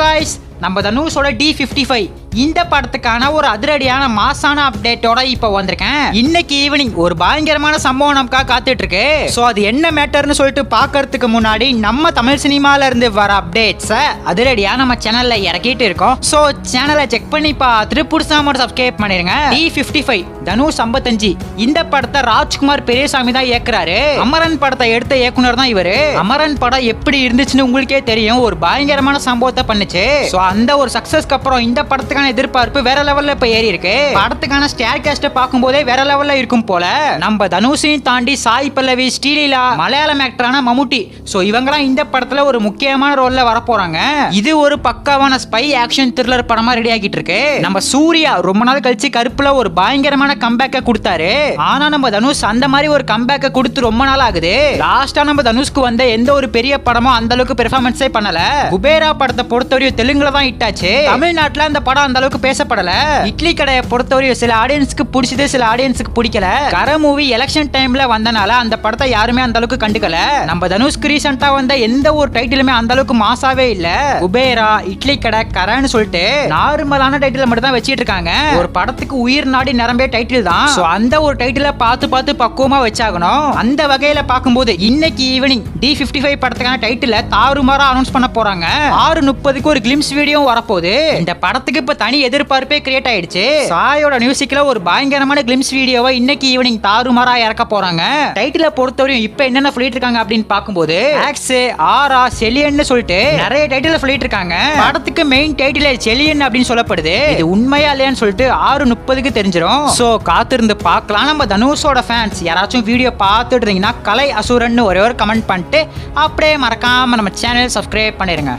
Guys நம்ம தனுஷோட D55 இந்த படத்துக்கான ஒரு அதிரடியான மாசான அப்டேட்டோட இப்ப வந்திருக்கேன். இன்னைக்கு ஈவினிங் ஒரு பயங்கரமான சம்பவம் நமக்காக காத்துட்டு இருக்கு. சோ அது என்ன மேட்டர்னு சொல்லிட்டு பாக்கிறதுக்கு முன்னாடி நம்ம தமிழ் சினிமால இருந்து வர அப்டேட்ஸை அதிரடியா நம்ம சேனல்ல இறக்கிட்டு இருக்கோம். சோ சேனலை செக் பண்ணி பார்த்துட்டு புதுசா மட்டும் சப்ஸ்கிரைப் பண்ணிருங்க. D55 தனுஷ் 55 இந்த படத்தை ராஜ்குமார் பெரியசாமி தான் இயக்குறாரு. அமரன் படத்தை எடுத்த இயக்குனர் தான் இவரு. அமரன் படம் எப்படி இருந்துச்சுன்னு உங்களுக்கே தெரியும். ஒரு பயங்கரமான சம்பவத்தை பண்ணுச்சு. அந்த ஒரு சக்சஸ்க்கு அப்புறம் இந்த படத்துக்கான எதிர்பார்ப்பு வேற லெவல்ல இப்ப ஏறி இருக்கு. படத்துக்கான ஸ்டார் காஸ்ட் பாக்கும்போதே வேற லெவல்ல இருக்கும் போல. நம்ம தனுஷையும் தாண்டி சாய் பல்லவி, ஸ்ரீலீலா, மலையாளம் ஆக்டரான மம்முட்டி, சோ இவங்கலாம் இந்த படத்துல ஒரு முக்கியமான ரோல்ல வர போறாங்க. இது ஒரு பக்காவான ஸ்பை ஆக்ஷன் த்ரில்லர் படமா ரெடி ஆகிட்டு இருக்கு. நம்ம சூர்யா ரொம்ப நாள் கழிச்சு கருப்புல ஒரு பயங்கரமான கம்பேக்க கொடுத்தாரு. ஆனா நம்ம தனுஷ் அந்த மாதிரி ஒரு கம்பேக்க கொடுத்து ரொம்ப நாள் ஆகுது. லாஸ்டா நம்ம தனுஷ்க்கு வந்த எந்த ஒரு பெரிய படமும் அந்த அளவுக்கு பெர்ஃபார்மன்ஸே பண்ணல. குபேரா படத்தை பொறுத்தவரையும் தெலுங்குல தான் இட்டாச்சு. தமிழ்நாட்டுல அந்த படம் அந்த அளவுக்கு பேசப்படல. இட்லி கடையை பொறுத்தவரையும் சில ஆடியன்ஸ்க்கு பிடிச்சது, சில ஆடியன்ஸ்க்கு பிடிக்கல. கர மூவி எலெக்ஷன் டைம்ல வந்தனால அந்த படத்தை யாருமே அந்த அளவுக்கு கண்டுக்கல. நம்ம தனுஷ்க்கு ரீசெண்டா வந்த எந்த ஒரு டைட்டிலுமே அந்த அளவுக்கு மாசாவே இல்ல. குபேரா, இட்லி கடை, கரன்னு சொல்லிட்டு நார்மலான டைட்டில் மட்டும் தான் வச்சிட்டு இருக்காங்க. ஒரு படத்துக்கு உயிர் நாடி நிரம்பிய டைட்டில் தான். சோ அந்த ஒரு டைட்டில பார்த்து பார்த்து பக்குவமா வச்சாகணும். அந்த வகையில பார்க்கும்போது இன்னைக்கு ஈவினிங் D55 படத்துக்கான டைட்டில தாறுமாறா அனௌன்ஸ் பண்ண போறாங்க. 6:30க்கு ஒரு கிளிம்ஸ் வீடியோ வரப்போகுது. இந்த படத்துக்கு இப்ப தனி எதிர்பார்ப்பே கிரியேட் ஆயிடுச்சு. சாயோட மியூசிக்ல ஒரு பயங்கரமான கிளிம்ஸ் வீடியோவை இன்னைக்கு ஈவினிங் தாறுமாறா இறக்க போறாங்க. டைட்டில பொறுத்தவரையும் இப்ப என்னென்ன சொல்லிட்டு இருக்காங்க அப்படின்னு பார்க்கும்போது ஆக்ஸ், ஆரா, செலியன்னு சொல்லிட்டு நிறைய டைட்டில் சொல்லிட்டு இருக்காங்க. படத்துக்கு மெயின் டைட்டில் செலியன் அப்படின்னு சொல்லப்படுது. இது உண்மையா இல்லையான்னு சொல்லிட்டு 6:30க்கு தெரிஞ்சிடும். சோ காத்திருந்து பார்க்கலாம். நம்ம தனுஷோட ஃபேன்ஸ் யாராச்சும் வீடியோ பார்த்துட்டு இருந்தீங்கன்னா கலை அசுரன் ஒரே ஒரு கமெண்ட் பண்ணிட்டு அப்படியே மறக்காம நம்ம சேனல் சப்ஸ்கிரைப் பண்ணிருங்க.